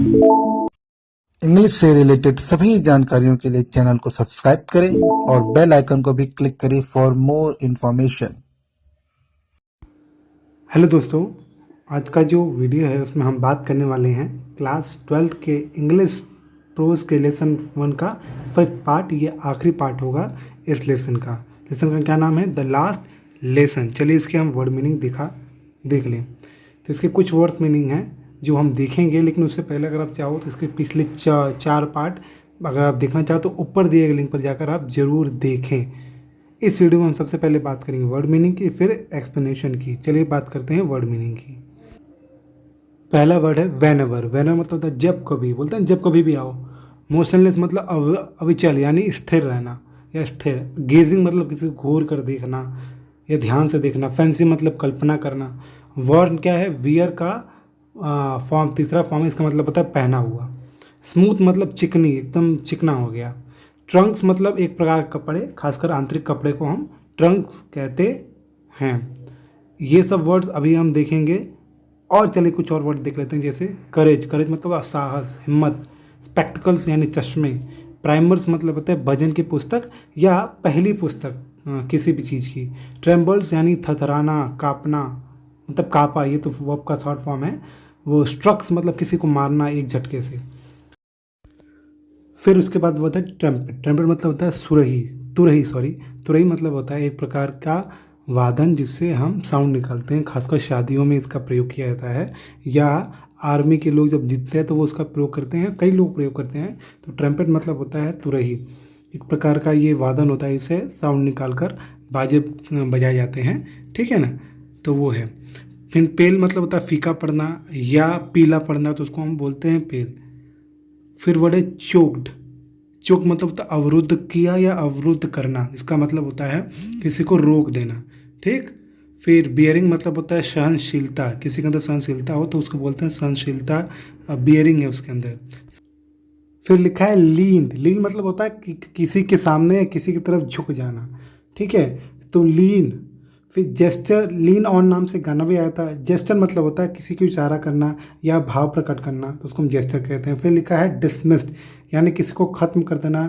English से related सभी जानकारियों के लिए चैनल को सब्सक्राइब करें और बेल आइकन को भी क्लिक करें फॉर मोर इन्फॉर्मेशन। हेलो दोस्तों, आज का जो वीडियो है उसमें हम बात करने वाले हैं क्लास 12th के इंग्लिश प्रोज के लेसन 1 का 5th पार्ट। ये आखिरी पार्ट होगा इस लेसन का। लेसन का क्या नाम है? The last lesson. चलिए इसके हम वर्ड मीनिंग देख लें। तो इसके कुछ वर्ड्स मीनिंग हैं जो हम देखेंगे, लेकिन उससे पहले अगर आप चाहो तो इसके पिछले चार पार्ट अगर आप देखना चाहो तो ऊपर दिए गए लिंक पर जाकर आप ज़रूर देखें। इस वीडियो में हम सबसे पहले बात करेंगे वर्ड मीनिंग की, फिर एक्सप्लेनेशन की। चलिए बात करते हैं वर्ड मीनिंग की। पहला वर्ड है व्हेनेवर। व्हेनेवर मतलब होता है जब कभी, बोलते हैं जब कभी भी आओ। मोशनलेस मतलब अविचल यानी स्थिर रहना या स्थिर। गेजिंग मतलब किसी को घूर कर देखना या ध्यान से देखना। फैंसी मतलब कल्पना करना। वर्न क्या है? वियर का फॉर्म, तीसरा फॉर्म है, इसका मतलब होता है पहना हुआ। स्मूथ मतलब चिकनी, एकदम चिकना हो गया। ट्रंक्स मतलब एक प्रकार के कपड़े, खासकर आंतरिक कपड़े को हम ट्रंक्स कहते हैं। ये सब वर्ड्स अभी हम देखेंगे। और चलिए कुछ और वर्ड देख लेते हैं, जैसे करेज। करेज मतलब साहस, हिम्मत। स्पेक्टिकल्स यानी चश्मे। प्राइमर्स मतलब होता है भजन की पुस्तक या पहली पुस्तक किसी भी चीज़ की। ट्रेम्बल्स यानी थरथराना, कांपना, मतलब कापा, ये तो वर्ब का शॉर्ट फॉर्म है। वो स्ट्रक्स मतलब किसी को मारना एक झटके से। फिर उसके बाद होता है ट्रम्पेट। ट्रम्पेट मतलब होता है सुरही, तुरही, सॉरी। तुरही मतलब होता है एक प्रकार का वादन जिससे हम साउंड निकालते हैं। खासकर शादियों में इसका प्रयोग किया जाता है, या आर्मी के लोग जब जीतते हैं तो वो उसका प्रयोग करते हैं, कई लोग प्रयोग करते हैं। तो ट्रम्पेट मतलब होता है तुरही, एक प्रकार का ये वादन होता है, इससे साउंड निकाल कर बाजे बजाए जाते हैं, ठीक है ना। तो वो है। फिर पेल मतलब होता है फीका पड़ना या पीला पड़ना, तो उसको हम बोलते हैं पेल। फिर वर्ड है चोक्ड। चोक मतलब होता है अवरुद्ध किया या अवरुद्ध करना, इसका मतलब होता है किसी को रोक देना, ठीक। फिर बियरिंग मतलब होता है सहनशीलता, किसी के अंदर सहनशीलता हो तो उसको बोलते हैं सहनशीलता, बियरिंग है उसके अंदर। फिर लिखा है लीन। लीन मतलब होता है कि किसी के सामने किसी की तरफ झुक जाना, ठीक है, तो लीन। फिर जेस्चर, लीन ऑन नाम से गाना भी आया था। जेस्चर मतलब होता है किसी को इशारा करना या भाव प्रकट करना, तो उसको हम जेस्चर कहते हैं। फिर लिखा है डिसमिस्ड, यानी किसी को ख़त्म कर देना,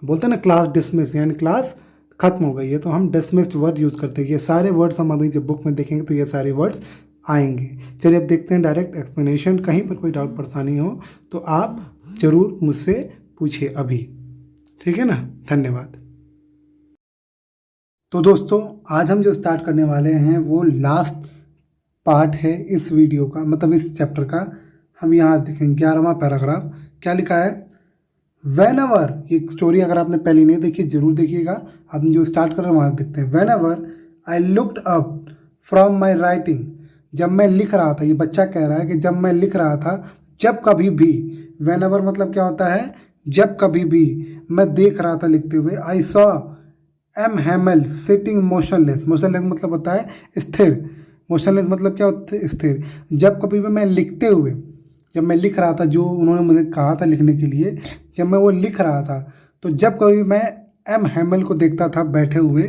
बोलते हैं ना क्लास डिसमिस, यानी क्लास खत्म हो गई है, तो हम डिसमिस्ड वर्ड यूज़ करते हैं। ये सारे वर्ड्स हम अभी जब बुक में देखेंगे तो ये सारे वर्ड्स आएंगे। चलिए अब देखते हैं डायरेक्ट एक्सप्लेनेशन। कहीं पर कोई डाउट परेशानी हो तो आप ज़रूर मुझसे पूछिए अभी, ठीक है ना। धन्यवाद। तो दोस्तों, आज हम जो स्टार्ट करने वाले हैं वो लास्ट पार्ट है इस वीडियो का, मतलब इस चैप्टर का। हम यहाँ देखेंगे 11वां पैराग्राफ। क्या लिखा है? व्हेनेवर, ये स्टोरी अगर आपने पहले नहीं देखी जरूर देखिएगा। हम जो स्टार्ट कर रहे हैं वहाँ देखते हैं। Whenever I looked up from my writing, जब मैं लिख रहा था, ये बच्चा कह रहा है कि जब मैं लिख रहा था, जब कभी भी। व्हेनेवर मतलब क्या होता है? जब कभी भी मैं देख रहा था लिखते हुए। I saw M Hamel sitting motionless. Motionless मतलब होता है स्थिर। मोशनलेस मतलब क्या होता है? स्थिर। जब कभी भी मैं लिखते हुए, जब मैं लिख रहा था, जो उन्होंने मुझे कहा था लिखने के लिए, जब मैं वो लिख रहा था, तो जब कभी मैं एम हैमल को देखता था बैठे हुए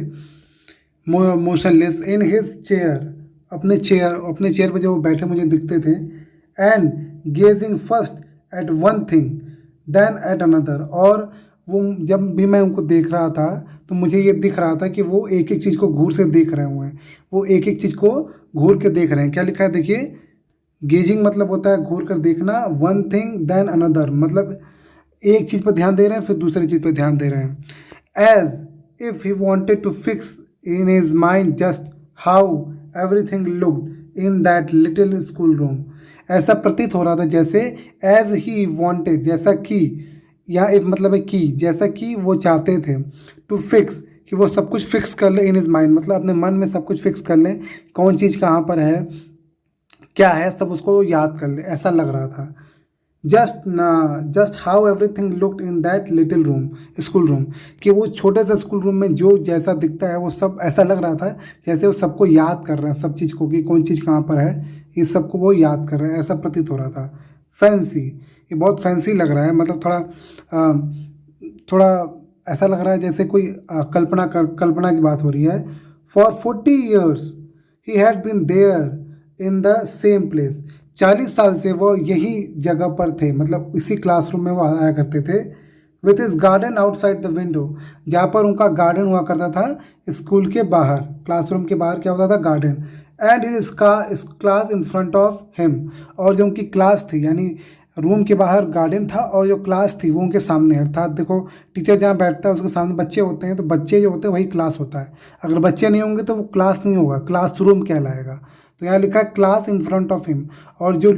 मोशनलेस इन हिज चेयर, अपने चेयर पर जब वो बैठे मुझे दिखते थे। And gazing first at one thing then at another, और वो जब भी मैं उनको देख रहा था तो मुझे ये दिख रहा था कि वो एक एक चीज़ को घूर से देख रहे हुए हैं, वो एक एक चीज़ को घूर के देख रहे हैं। क्या लिखा है देखिए? गेजिंग मतलब होता है घूर कर देखना, वन थिंग देन अनदर मतलब एक चीज़ पर ध्यान दे रहे हैं फिर दूसरी चीज़ पर ध्यान दे रहे हैं। As if he wanted to fix in his mind just how everything looked in that little school room. ऐसा प्रतीत हो रहा था जैसे एज ही वॉन्टेड, जैसा कि, या इफ मतलब है कि, जैसा कि वो चाहते थे, टू फिक्स कि वो सब कुछ फिक्स कर ले इन हिज माइंड, मतलब अपने मन में सब कुछ फिक्स कर ले, कौन चीज़ कहाँ पर है, क्या है, सब उसको याद कर ले, ऐसा लग रहा था। Just how everything looked in that little room, school room, कि वो छोटे से स्कूल रूम में जो जैसा दिखता है वो सब ऐसा लग रहा था जैसे वो सबको याद कर रहे हैं, सब चीज़ को, कि कौन चीज़ कहाँ पर है, इस सबको वो याद कर रहे हैं, ऐसा प्रतीत हो रहा था। फैंसी, ये बहुत फैंसी लग रहा है, मतलब थोड़ा ऐसा लग रहा है जैसे कोई कल्पना की बात हो रही है। For 40 years he had been there in the same place, 40 साल से वो यही जगह पर थे, मतलब इसी क्लासरूम में वो आया करते थे। विथ इस गार्डन आउटसाइड द विंडो, जहाँ पर उनका गार्डन हुआ करता था स्कूल के बाहर, क्लासरूम के बाहर क्या होता था, garden. And is class in front of him, और जो उनकी क्लास थी, यानी रूम के बाहर गार्डन था और जो क्लास थी वो उनके सामने, अर्थात देखो टीचर जहाँ बैठता है उसके सामने बच्चे होते हैं, तो बच्चे जो होते हैं वही क्लास होता है। अगर बच्चे नहीं होंगे तो वो क्लास नहीं होगा, क्लास रूम कहलाएगा। तो यहाँ लिखा है class in front of him, और जो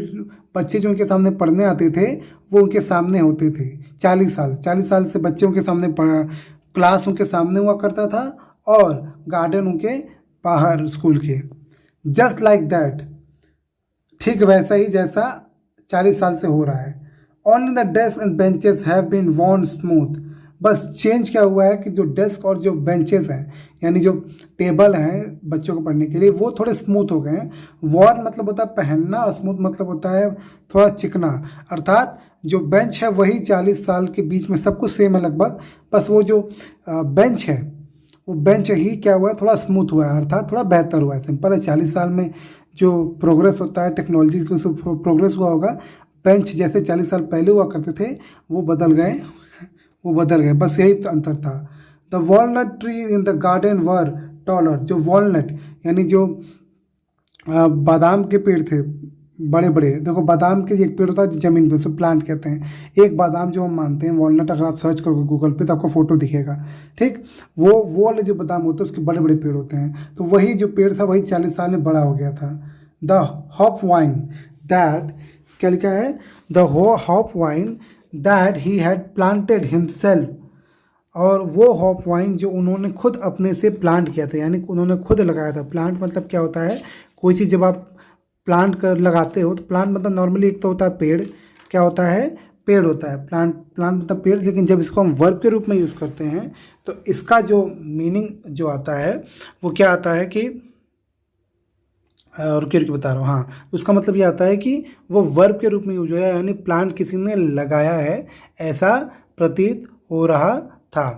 बच्चे जो उनके सामने पढ़ने आते थे वो उनके सामने होते थे। 40 साल से बच्चे उनके सामने क्लास उनके सामने हुआ करता था और गार्डन उनके बाहर स्कूल के। जस्ट लाइक दैट, ठीक वैसा ही जैसा 40 साल से हो रहा है। Only the desk and benches have been worn smooth, बस चेंज क्या हुआ है कि जो डेस्क और जो बेंचेस हैं, यानी जो टेबल हैं बच्चों को पढ़ने के लिए, वो थोड़े स्मूथ हो गए हैं। वॉर्न मतलब होता है पहनना और स्मूथ मतलब होता है थोड़ा चिकना, अर्थात जो बेंच है वही 40 साल के बीच में सब कुछ सेम है लगभग, बस वो जो बेंच है वो बेंच ही क्या हुआ है, थोड़ा स्मूथ हुआ है, अर्थात थोड़ा बेहतर हुआ है। सिंपल है, 40 साल में जो प्रोग्रेस होता है टेक्नोलॉजी की, उससे प्रोग्रेस हुआ होगा। बेंच जैसे 40 साल पहले हुआ करते थे वो बदल गए, बस यही तो अंतर था। The walnut tree in the garden were taller, जो वॉलनट यानी जो बादाम के पेड़ थे बड़े बड़े, देखो बादाम के एक पेड़ होता है जो ज़मीन पे, उसे प्लांट कहते हैं। एक बादाम जो हम मानते हैं वॉलनट, अगर आप सर्च करोगे गूगल पे तो आपको फोटो दिखेगा, ठीक। वो वाले जो बादाम होते हैं उसके बड़े बड़े पेड़ होते हैं, तो वही जो पेड़ था वही 40 साल में बड़ा हो गया था। द हॉप वाइन दैट, क्या लिखा है, the hop wine that he had planted himself, और वो हॉप वाइन जो उन्होंने खुद अपने से प्लांट किया था, यानी उन्होंने खुद लगाया था। प्लांट मतलब क्या होता है, कोई चीज़ जब आप प्लांट कर लगाते हो तो प्लांट मतलब नॉर्मली एक तो होता है पेड़, क्या होता है, पेड़ होता है। प्लांट मतलब पेड़, लेकिन जब इसको हम वर्ब के रूप में यूज़ करते हैं तो इसका जो मीनिंग जो आता है वो क्या आता है कि, रुके बता रहा हूँ, हाँ, उसका मतलब ये आता है कि वो वर्ब के रूप में यूज हो रहा है, यानी प्लांट किसी ने लगाया है ऐसा प्रतीत हो रहा था।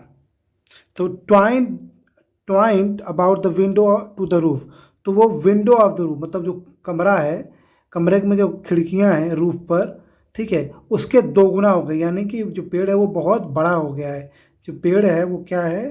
तो twined about the window to the roof, तो वो विंडो ऑफ द रूफ मतलब जो कमरा है, कमरे में जो खिड़कियां हैं रूफ पर, ठीक है, उसके दोगुना हो गई, यानी कि जो पेड़ है वो बहुत बड़ा हो गया है। जो पेड़ है वो क्या है,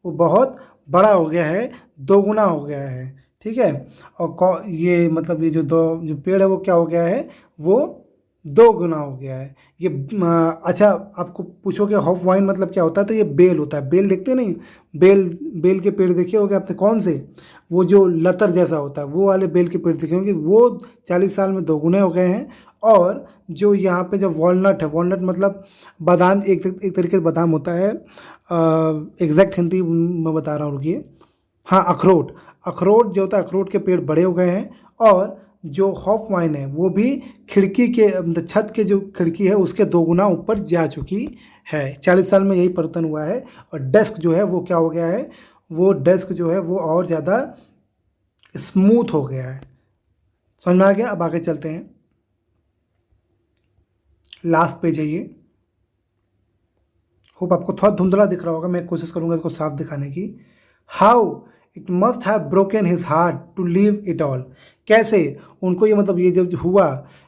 वो बहुत बड़ा हो गया है, दोगुना हो गया है, ठीक है। और ये मतलब ये जो पेड़ है वो क्या हो गया है, वो 2 गुना हो गया है। ये अच्छा, आपको पूछोगे हॉप वाइन मतलब क्या होता है, तो ये बेल होता है। बेल देखते नहीं, बेल के पेड़ देखे होंगे आपने, कौन से, वो जो लतर जैसा होता है वो वाले बेल के पेड़ देखे होंगे, वो 40 साल में 2 गुने हो गए हैं। और जो यहाँ पे जो वॉलनट है, वॉलनट मतलब बादाम, एक तरीके से बादाम होता है, एग्जैक्ट हिंदी में बता रहा हूँ, रुकिए, हाँ, अखरोट जो होता है, अखरोट के पेड़ बड़े हो गए हैं। और जो हॉप वाइन है वो भी खिड़की के, छत के जो खिड़की है उसके 2 गुना ऊपर जा चुकी है। 40 साल में यही परिवर्तन हुआ है। और डेस्क जो है वो क्या हो गया है, वो डेस्क जो है वो और ज़्यादा स्मूथ हो गया है। समझ में आ गया। अब आगे चलते हैं, लास्ट पेज है ये। होप आपको थोड़ा धुंधला दिख रहा होगा, मैं कोशिश करूँगा इसको साफ दिखाने की। How it must have broken his heart to leave it all, कैसे उनको ये मतलब ये जब हुआ,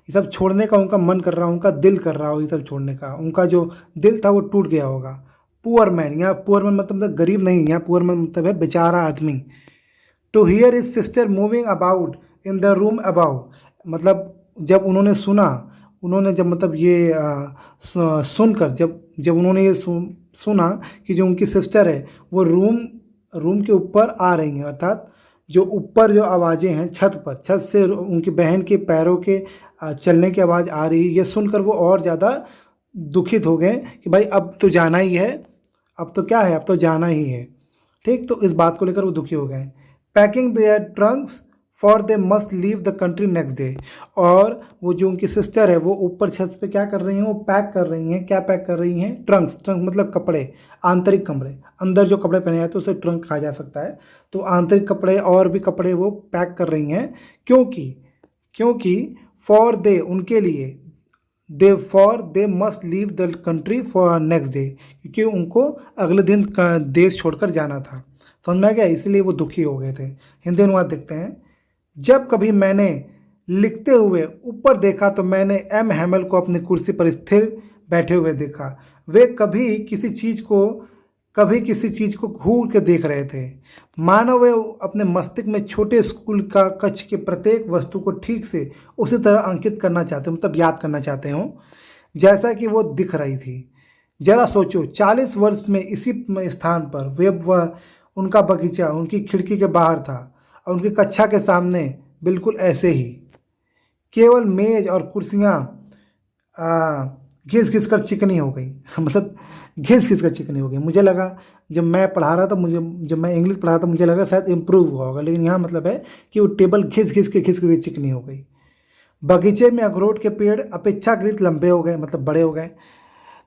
ये सब छोड़ने का उनका मन कर रहा, उनका दिल कर रहा हो ये सब छोड़ने का, उनका जो दिल था वो टूट गया होगा। पुअर मैन, यहाँ पुअर मैन मतलब गरीब नहीं, यहाँ पुअर मैन मतलब है बेचारा आदमी। To hear his sister moving about in the room about, मतलब जब उन्होंने सुना, उन्होंने जब मतलब ये सुनकर जब उन्होंने ये सुना कि जो उनकी सिस्टर है वो रूम के ऊपर आ रही हैं, अर्थात जो ऊपर जो आवाज़ें हैं छत से उनकी बहन के पैरों के चलने की आवाज़ आ रही है, ये सुनकर वो और ज़्यादा दुखित हो गए कि भाई अब तो जाना ही है, अब तो क्या है, अब तो जाना ही है, ठीक। तो इस बात को लेकर वो दुखी हो गए। Packing their trunks for they must leave the country next day, और वो जो उनकी सिस्टर है वो ऊपर छत पे क्या कर रही हैं, वो पैक कर रही हैं। क्या पैक कर रही हैं, ट्रंक्स मतलब कपड़े, आंतरिक कपड़े, अंदर जो कपड़े पहने जाते हैं उसे ट्रंक कहा जा सकता है। तो आंतरिक कपड़े और भी कपड़े वो पैक कर रही हैं, क्योंकि फॉर दे उनके लिए, दे must leave the country for next day, क्योंकि उनको अगले दिन देश छोड़कर जाना था। समझ में आ गया, इसलिए वो दुखी हो गए थे। हिंदी अनुवाद देखते हैं। जब कभी मैंने लिखते हुए ऊपर देखा तो मैंने एम हैमल को अपनी कुर्सी पर स्थिर बैठे हुए देखा। वे कभी किसी चीज़ को घूर के देख रहे थे, मानो वे अपने मस्तिष्क में छोटे स्कूल का कक्ष के प्रत्येक वस्तु को ठीक से उसी तरह अंकित करना चाहते, मतलब याद करना चाहते हों जैसा कि वो दिख रही थी। जरा सोचो, 40 वर्ष में इसी स्थान पर वह उनका बगीचा उनकी खिड़की के बाहर था और उनकी कक्षा के सामने बिल्कुल ऐसे ही, केवल मेज और कुर्सियाँ घिस घिस कर चिकनी हो गई मतलब घिस घिस कर चिकनी हो गई। मुझे लगा जब मैं पढ़ा रहा था जब मैं इंग्लिश पढ़ा रहा था मुझे लगा शायद इम्प्रूव हुआ होगा, लेकिन यहाँ मतलब है कि वो टेबल घिस घिस के चिकनी हो गई। बगीचे में अखरोट के पेड़ अपेक्षाकृत लंबे हो गए, मतलब बड़े हो गए,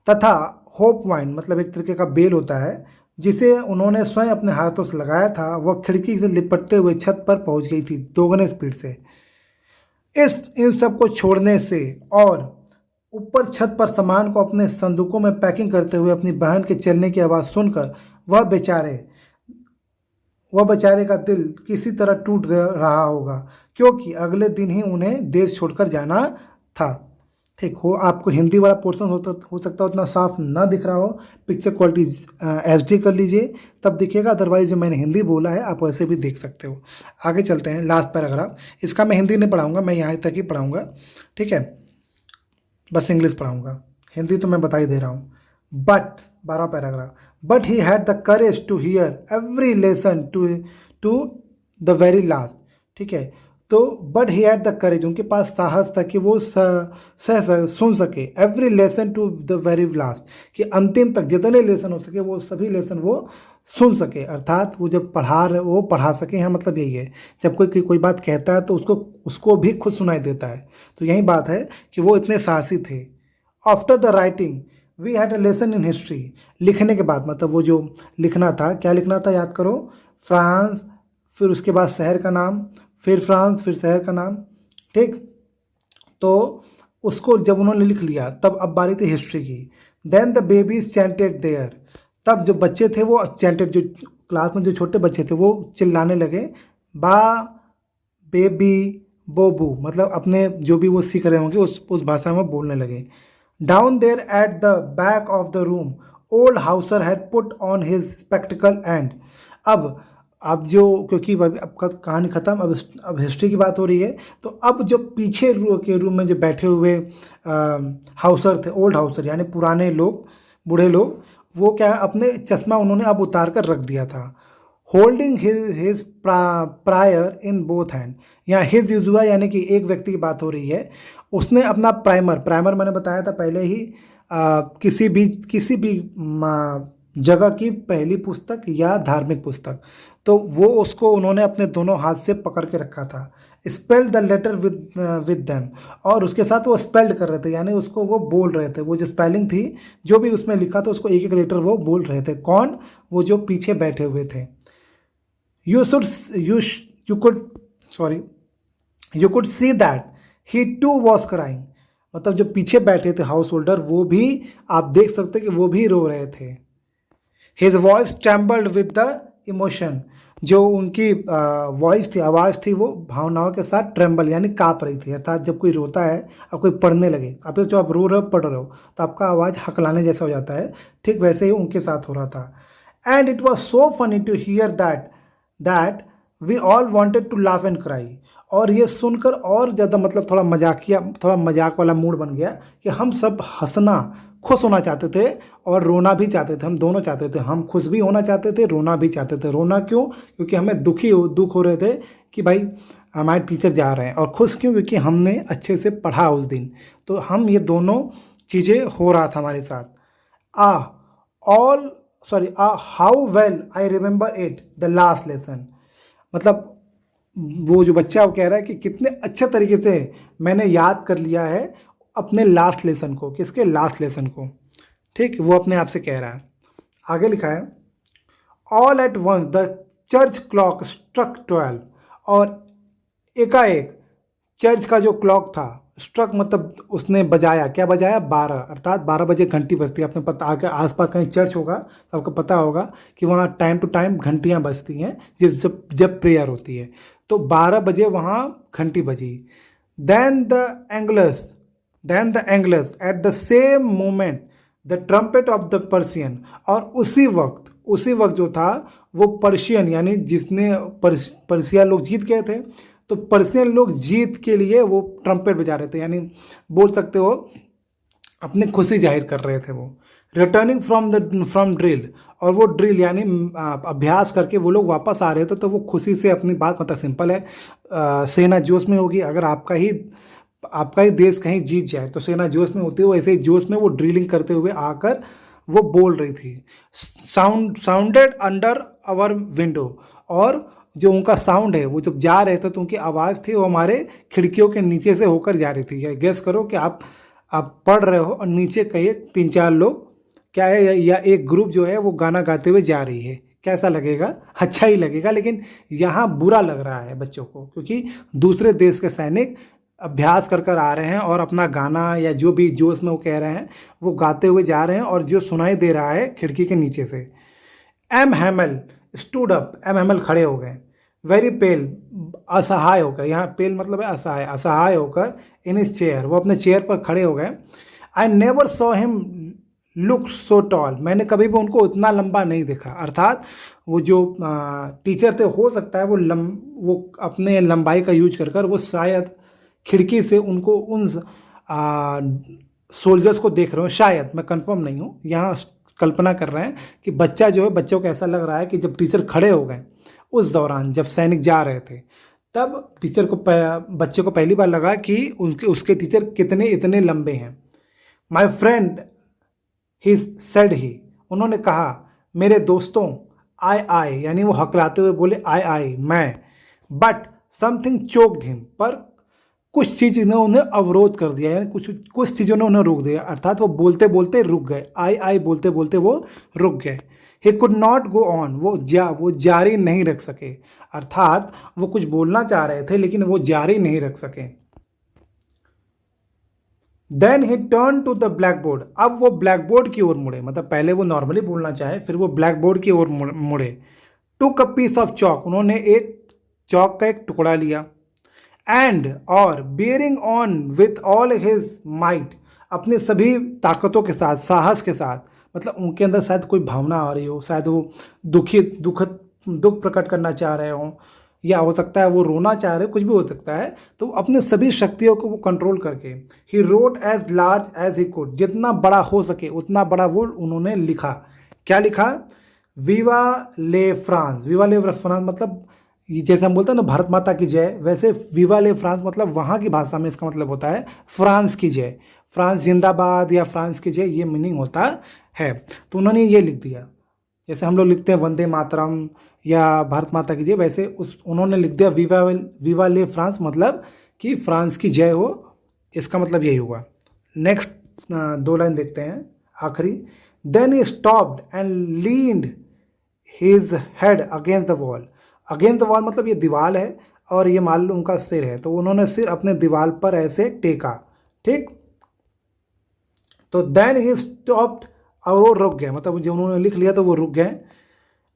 तथा होप वाइन मतलब एक तरीके का बेल होता है जिसे उन्होंने स्वयं अपने हाथों से लगाया था, वह खिड़की से लिपटते हुए छत पर पहुंच गई थी दोगुने स्पीड से। इन सब को छोड़ने से और ऊपर छत पर सामान को अपने संदूकों में पैकिंग करते हुए अपनी बहन के चलने की आवाज़ सुनकर वह बेचारे का दिल किसी तरह टूट रहा होगा, क्योंकि अगले दिन ही उन्हें देश छोड़कर जाना था। ठीक हो, आपको हिंदी वाला पोर्शन हो सकता है उतना साफ ना दिख रहा हो, पिक्चर क्वालिटी HD कर लीजिए तब दिखेगा, अदरवाइज जो मैंने हिंदी बोला है आप वैसे भी देख सकते हो। आगे चलते हैं, लास्ट पैराग्राफ। इसका मैं हिंदी नहीं पढ़ाऊँगा, मैं यहाँ तक ही पढ़ाऊँगा, ठीक है, बस इंग्लिश पढ़ाऊँगा, हिंदी तो मैं बता ही दे रहा हूँ। But 12 paragraph, but he had the courage to hear every lesson to the very last. ठीक है, तो but he had the courage, उनके पास साहस था कि वो सुन सके every lesson to the very last, कि अंतिम तक जितने लेसन हो सके वो सभी लेसन वो सुन सके, अर्थात वो जब वो पढ़ा सके। यहाँ मतलब यही है, जब कोई बात कहता है तो उसको भी खुद सुनाई देता है, तो यही बात है कि वो इतने साहसी थे। After the writing we had a lesson in history, लिखने के बाद मतलब वो जो लिखना था, क्या लिखना था याद करो, फ्रांस, फिर उसके बाद शहर का नाम, फिर फ्रांस, फिर शहर का नाम, ठीक। तो उसको जब उन्होंने लिख लिया तब अब बारी थी हिस्ट्री की। Then the babies chanted their, तब जो बच्चे थे वो चैंटेड, जो क्लास में जो छोटे बच्चे थे वो चिल्लाने लगे, बा बेबी बोबू, मतलब अपने जो भी वो सीख रहे होंगे उस भाषा में बोलने लगे। Down there at the back of the room old Hauser had put on his spectacle and, अब जो क्योंकि अब कहानी ख़त्म, अब हिस्ट्री की बात हो रही है, तो अब जो पीछे के रूम में जो बैठे हुए हाउसर थे, ओल्ड हाउसर यानी पुराने लोग, बूढ़े लोग, वो क्या अपने चश्मा उन्होंने अब उतार कर रख दिया था। Holding his prior in both hand, यहाँ हिज यूज हुआ यानी कि एक व्यक्ति की बात हो रही है, उसने अपना प्राइमर मैंने बताया था पहले ही, किसी भी जगह की पहली पुस्तक या धार्मिक पुस्तक, तो वो उसको उन्होंने अपने दोनों हाथ से पकड़ के रखा था। Spelled the letter with them, और उसके साथ वो स्पेल्ड कर रहे थे, यानी उसको वो बोल रहे थे, वो जो स्पेलिंग थी जो भी उसमें लिखा था उसको एक एक लेटर वो बोल रहे थे। कौन? वो जो पीछे बैठे हुए थे। You could see that he too was crying, मतलब जो पीछे बैठे थे हाउस होल्डर वो भी आप देख सकते कि वो भी रो रहे थे। His voice trembled with the emotion, जो उनकी वॉइस थी, आवाज़ थी, वो भावनाओं के साथ ट्रेम्बल यानी काँप रही थी। अर्थात जब कोई रोता है और कोई पढ़ने लगे, आप जो आप रो रहे हो पढ़ रहे हो तो आपका आवाज़ हकलाने जैसा हो जाता है, ठीक वैसे ही उनके साथ हो रहा था। And it was so funny to hear that we all wanted to laugh and cry, और ये सुनकर और ज़्यादा मतलब थोड़ा मजाक वाला मूड बन गया कि हम सब हंसना, खुश होना चाहते थे और रोना भी चाहते थे, हम दोनों चाहते थे, हम खुश भी होना चाहते थे, रोना भी चाहते थे। रोना क्यों? क्योंकि हमें दुख हो रहे थे कि भाई हमारे टीचर जा रहे हैं, और खुश क्यों? क्योंकि हमने अच्छे से पढ़ा उस दिन, तो हम ये दोनों चीज़ें हो रहा था हमारे साथ। How well I remember it the last lesson, मतलब वो जो बच्चा वो कह रहा है कि कितने अच्छे तरीके से मैंने याद कर लिया है अपने लास्ट लेसन को। किसके? लास्ट लेसन को, ठीक, वो अपने आप से कह रहा है। आगे लिखा है, all at once the church clock struck 12, और एकाएक चर्च का जो क्लॉक था, स्ट्रक मतलब उसने बजाया, क्या बजाया? 12, अर्थात 12 बजे घंटी बजती है। आपने पता आगे आसपास कहीं चर्च होगा तो आपको पता होगा कि वहाँ टाइम टू टाइम घंटियाँ बजती हैं जब प्रेयर होती है, तो 12 बजे वहाँ घंटी बजी। Then the Angelus at the same moment the trumpet of the Prussians. और उसी वक्त जो था वो पर्शियन यानी जिसने पर्शिया लोग जीत गए थे, तो पर्शियन लोग जीत के लिए वो ट्रम्पेट बजा रहे थे, यानी बोल सकते हो अपनी खुशी जाहिर कर रहे थे वो। रिटर्निंग फ्रॉम ड्रिल, और वो ड्रिल यानी अभ्यास करके वो लोग वापस आ रहे थे, तो वो खुशी से अपनी बात, मतलब सिंपल है, सेना जोश में होगी। अगर आपका ही देश कहीं जीत जाए तो सेना जोश में होती है, वैसे ही जोश में वो ड्रिलिंग करते हुए आकर वो बोल रही थी। साउंडेड अंडर आवर विंडो, और जो उनका साउंड है वो जब जा रहे थे तो उनकी आवाज़ थी वो हमारे खिड़कियों के नीचे से होकर जा रही थी। या गेस करो कि आप पढ़ रहे हो और नीचे कहीं 3-4 लोग क्या है, या एक ग्रुप जो है वो गाना गाते हुए जा रही है, कैसा लगेगा? अच्छा ही लगेगा। लेकिन यहाँ बुरा लग रहा है बच्चों को, क्योंकि दूसरे देश के सैनिक अभ्यास कर आ रहे हैं और अपना गाना या जो भी जोश में वो कह रहे हैं वो गाते हुए जा रहे हैं, और जो सुनाई दे रहा है खिड़की के नीचे से। M Hamel stood up, M Hamel खड़े हो गए। वेरी पेल, असहाय होकर, यहाँ पेल मतलब है असहाय, असहाय होकर इन इस चेयर, वो अपने चेयर पर खड़े हो गए। I never saw him look so tall, मैंने कभी भी उनको उतना लंबा नहीं देखा। अर्थात वो जो टीचर थे, हो सकता है वो अपने लंबाई का यूज कर वो शायद खिड़की से उनको उन सोल्जर्स को देख रहे हो, शायद, मैं कंफर्म नहीं हूँ, यहाँ कल्पना कर रहे हैं कि बच्चों को ऐसा लग रहा है कि जब टीचर खड़े हो गए उस दौरान, जब सैनिक जा रहे थे, तब बच्चे को पहली बार लगा कि उसके टीचर इतने लंबे हैं। My friend he said he, उन्होंने कहा मेरे दोस्तों, आई यानी वो हकलाते हुए बोले आई मैं। बट समथिंग चोक्ड हिम, पर कुछ चीज़ ने उन्हें अवरोध कर दिया, यानी कुछ चीज़ों ने उन्हें रोक दिया। अर्थात वो बोलते बोलते रुक गए, आई बोलते बोलते वो रुक गए। He could not go on, वो जारी नहीं रख सके। अर्थात वो कुछ बोलना चाह रहे थे लेकिन वो जारी नहीं रख सके। Then he turn to the blackboard, अब वो ब्लैक बोर्ड की ओर मुड़े, मतलब पहले वो नॉर्मली बोलना चाहे, फिर वो ब्लैक बोर्ड की ओर मुड़े। टुक अ पीस ऑफ चॉक, उन्होंने एक चौक का एक टुकड़ा लिया। एंड और bearing on with all his might, अपने सभी ताकतों के साथ, साहस के साथ, मतलब उनके अंदर शायद कोई भावना आ रही हो, शायद वो दुख प्रकट करना चाह रहे हों, या हो सकता है वो रोना चाह रहे हो, कुछ भी हो सकता है। तो अपने सभी शक्तियों को वो कंट्रोल करके he wrote as large as he could, जितना बड़ा हो सके उतना बड़ा वो उन्होंने लिखा। क्या लिखा? वीवा ले फ्रांस। वीवा ले फ्रांस मतलब जैसे हम बोलते हैं ना भारत माता की जय, वैसे वीवा ले फ्रांस मतलब वहाँ की भाषा में इसका मतलब होता है फ्रांस की जय, फ्रांस जिंदाबाद या फ्रांस की जय, ये मीनिंग होता है। तो उन्होंने ये लिख दिया, जैसे हम लोग लिखते हैं वंदे मातरम या भारत माता की जय, वैसे उन्होंने लिख दिया वीवा ले फ्रांस, मतलब कि फ्रांस की जय हो, इसका मतलब यही हुआ। नेक्स्ट 2 लाइन देखते हैं आखिरी। Then he stopped and leaned his head against the wall. Against the wall मतलब ये दीवार है और ये मान लो उनका सिर है, तो उन्होंने सिर अपने दीवार पर ऐसे टेका, ठीक। तो देन ही स्टॉप्ड, और वो रुक गए, मतलब जो उन्होंने लिख लिया तो वो रुक गए।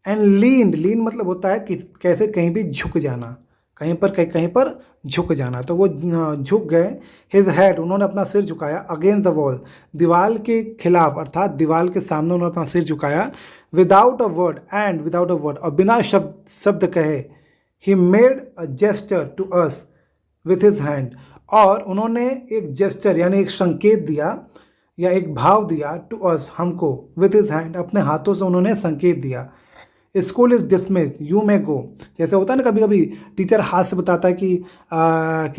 एंड लीन मतलब होता है कि कैसे कहीं भी झुक जाना, कहीं पर झुक जाना, तो वो झुक गए। हिज हेड, उन्होंने अपना सिर झुकाया। अगेंस्ट द वॉल, दीवार के खिलाफ, अर्थात दीवार के सामने उन्होंने अपना सिर झुकाया। विदाउट अ वर्ड, और बिना शब्द कहे, he made a gesture to us with his hand, और उन्होंने एक जेस्चर यानी एक संकेत दिया या एक भाव दिया टू अस, हमको, विथ हिज हैंड, अपने हाथों से उन्होंने संकेत दिया। School is dismissed, you may go. जैसे होता है ना कभी कभी टीचर हाथ से बताता है कि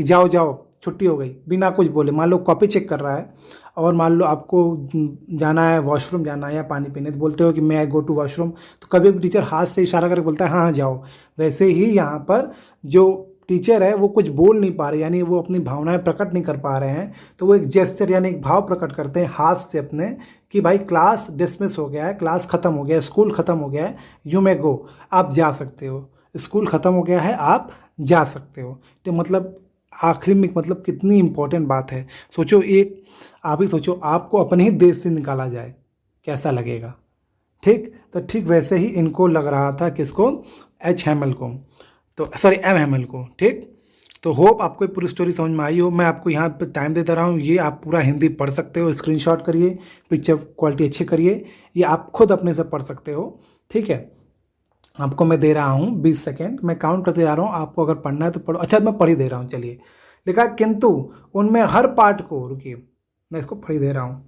जाओ छुट्टी हो गई, बिना कुछ बोले। मान लो कॉपी चेक कर रहा है और मान लो आपको जाना है, वॉशरूम जाना है या पानी पीने, तो बोलते हो कि मैं आई गो टू वॉशरूम, तो कभी भी टीचर हाथ से इशारा करके बोलता है हाँ जाओ। वैसे ही यहाँ पर जो टीचर है वो कुछ बोल नहीं पा रहे, यानी वो अपनी भावनाएं प्रकट नहीं कर पा रहे हैं, तो वो एक जेस्चर यानी एक भाव प्रकट करते हैं हाथ से अपने, कि भाई क्लास डिसमिस हो गया है, क्लास ख़त्म हो गया है, स्कूल ख़त्म हो गया है, यू मे गो, आप जा सकते हो, स्कूल ख़त्म हो गया है, आप जा सकते हो। तो मतलब आखिरी में मतलब कितनी इम्पोर्टेंट बात है। सोचो, आप ही सोचो, आपको अपने ही देश से निकाला जाए, कैसा लगेगा, ठीक। तो ठीक वैसे ही इनको लग रहा था, किसको? एम हैमल को, ठीक। तो होप आपको ये पूरी स्टोरी समझ में आई हो। मैं आपको यहाँ पे टाइम दे रहा हूँ, ये आप पूरा हिंदी पढ़ सकते हो, स्क्रीनशॉट करिए, पिक्चर क्वालिटी अच्छी करिए, ये आप खुद अपने से पढ़ सकते हो। ठीक है, आपको मैं दे रहा हूँ 20 सेकेंड, मैं काउंट करते जा रहा हूँ, आपको अगर पढ़ना है तो पढ़ो। अच्छा, मैं पढ़ ही दे रहा हूँ, चलिए। लिखा किंतु उनमें हर पार्ट को, रुकिए मैं इसको पढ़ ही दे रहा हूँ,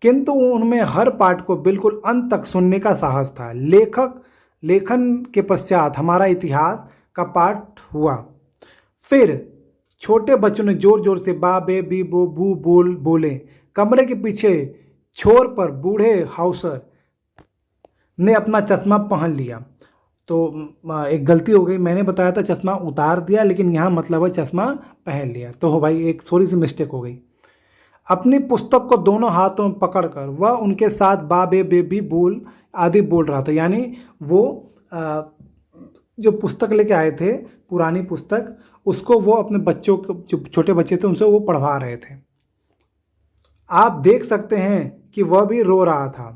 किंतु उनमें हर पार्ट को बिल्कुल अंत तक सुनने का साहस था। लेखन के पश्चात हमारा इतिहास का पाठ हुआ। फिर छोटे बच्चों ने जोर जोर से बा बे बी बो बू बोले। कमरे के पीछे छोर पर बूढ़े हाउसर ने अपना चश्मा पहन लिया। तो एक गलती हो गई, मैंने बताया था चश्मा उतार दिया, लेकिन यहाँ मतलब है चश्मा पहन लिया। तो हो भाई, एक थोड़ी सी मिस्टेक हो गई। अपनी पुस्तक को दोनों हाथों में पकड़कर वह उनके साथ बा बे बेबी बोल आदि बोल रहा था। यानी वो जो पुस्तक लेके आए थे, पुरानी पुस्तक, उसको वो अपने बच्चों को, जो छोटे बच्चे थे, उनसे वो पढ़वा रहे थे। आप देख सकते हैं कि वह भी रो रहा था।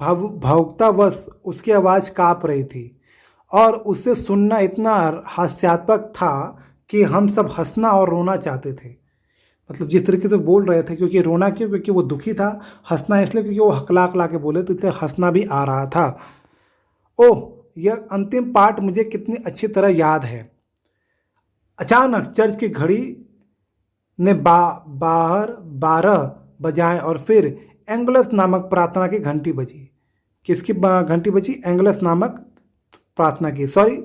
भावुकतावश उसकी आवाज़ काँप रही थी और उसे सुनना इतना हास्यात्मक था कि हम सब हंसना और रोना चाहते थे। मतलब जिस तरीके से बोल रहे थे, क्योंकि रोना क्यों, क्योंकि वो दुखी था, हंसना इसलिए क्योंकि वो हकला के बोले, तो इसलिए हंसना भी आ रहा था। ओह, यह अंतिम पार्ट मुझे कितनी अच्छी तरह याद है। अचानक चर्च की घड़ी ने बाहर 12 बजाए और फिर एंगलस नामक प्रार्थना की घंटी बजी। किसकी घंटी बजी? एंगलस नामक प्रार्थना की, सॉरी,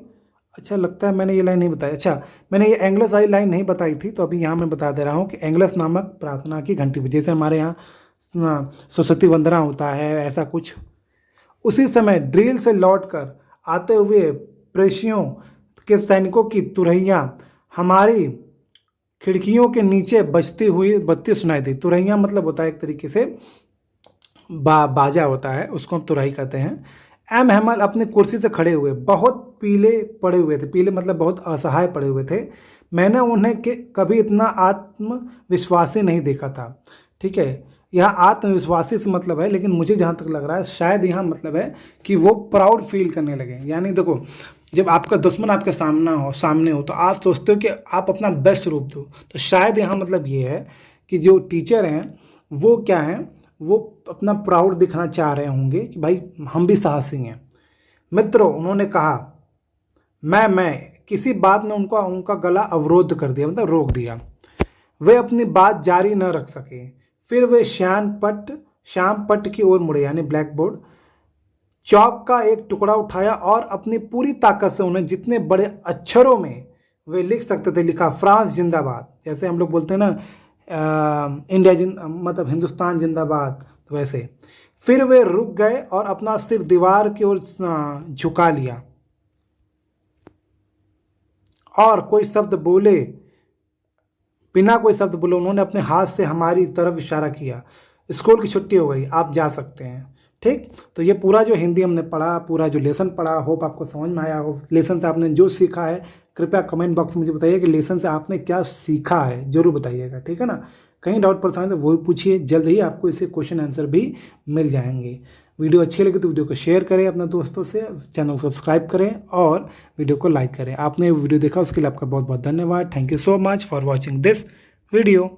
अच्छा लगता है मैंने ये लाइन नहीं बताई। अच्छा, मैंने ये एंगलस वाली लाइन नहीं बताई थी, तो अभी यहाँ मैं बता दे रहा हूँ कि एंगलस नामक प्रार्थना की घंटी बजी। जैसे हमारे यहाँ सरस्वती वंदना होता है, ऐसा कुछ। उसी समय ड्रिल से लौटकर आते हुए प्रेसियों के सैनिकों की तुरहियाँ हमारी खिड़कियों के नीचे बजती हुई बत्ती सुनाई दी। तुरहिया मतलब होता है एक तरीके से बाजा होता है, उसको हम तुरही कहते हैं। एम हेमल अपनी कुर्सी से खड़े हुए, बहुत पीले पड़े हुए थे। पीले मतलब बहुत असहाय पड़े हुए थे। मैंने उन्हें कभी इतना आत्मविश्वासी नहीं देखा था। ठीक है, यहाँ आत्मविश्वासी से मतलब है, लेकिन मुझे जहाँ तक लग रहा है शायद यहाँ मतलब है कि वो प्राउड फील करने लगे। यानी देखो, जब आपका दुश्मन आपके सामने हो तो आप सोचते हो कि आप अपना बेस्ट रूप दो। तो शायद यहाँ मतलब ये है कि जो टीचर हैं वो क्या हैं, वो अपना प्राउड दिखाना चाह रहे होंगे कि भाई हम भी साहसी हैं। मित्रों, उन्होंने कहा, मैं किसी बात ने उनका गला अवरोध कर दिया, मतलब रोक दिया। वे अपनी बात जारी न रख सके। फिर वे श्याम पट की ओर मुड़े, यानी ब्लैक बोर्ड, चौक का एक टुकड़ा उठाया और अपनी पूरी ताकत से उन्हें जितने बड़े अक्षरों में वे लिख सकते थे लिखा, फ्रांस जिंदाबाद। जैसे हम लोग बोलते हैं ना, इंडिया मतलब हिंदुस्तान जिंदाबाद, तो वैसे। फिर वे रुक गए और अपना सिर दीवार की ओर झुका लिया और बिना कोई शब्द बोले उन्होंने अपने हाथ से हमारी तरफ इशारा किया। स्कूल की छुट्टी हो गई, आप जा सकते हैं। ठीक, तो ये पूरा जो हिंदी हमने पढ़ा, पूरा जो लेसन पढ़ा, होप आपको समझ में आया हो। लेसन से आपने जो सीखा है, कृपया कमेंट बॉक्स में मुझे बताइए कि लेसन से आपने क्या सीखा है, जरूर बताइएगा। ठीक है ना, कहीं डाउट परेशानी तो वो भी पूछिए, जल्द ही आपको इससे क्वेश्चन आंसर भी मिल जाएंगे। वीडियो अच्छी लगे तो वीडियो को शेयर करें अपने दोस्तों से, चैनल को सब्सक्राइब करें और वीडियो को लाइक करें। आपने वीडियो देखा उसके लिए आपका बहुत बहुत धन्यवाद। Thank you so much for watching this video.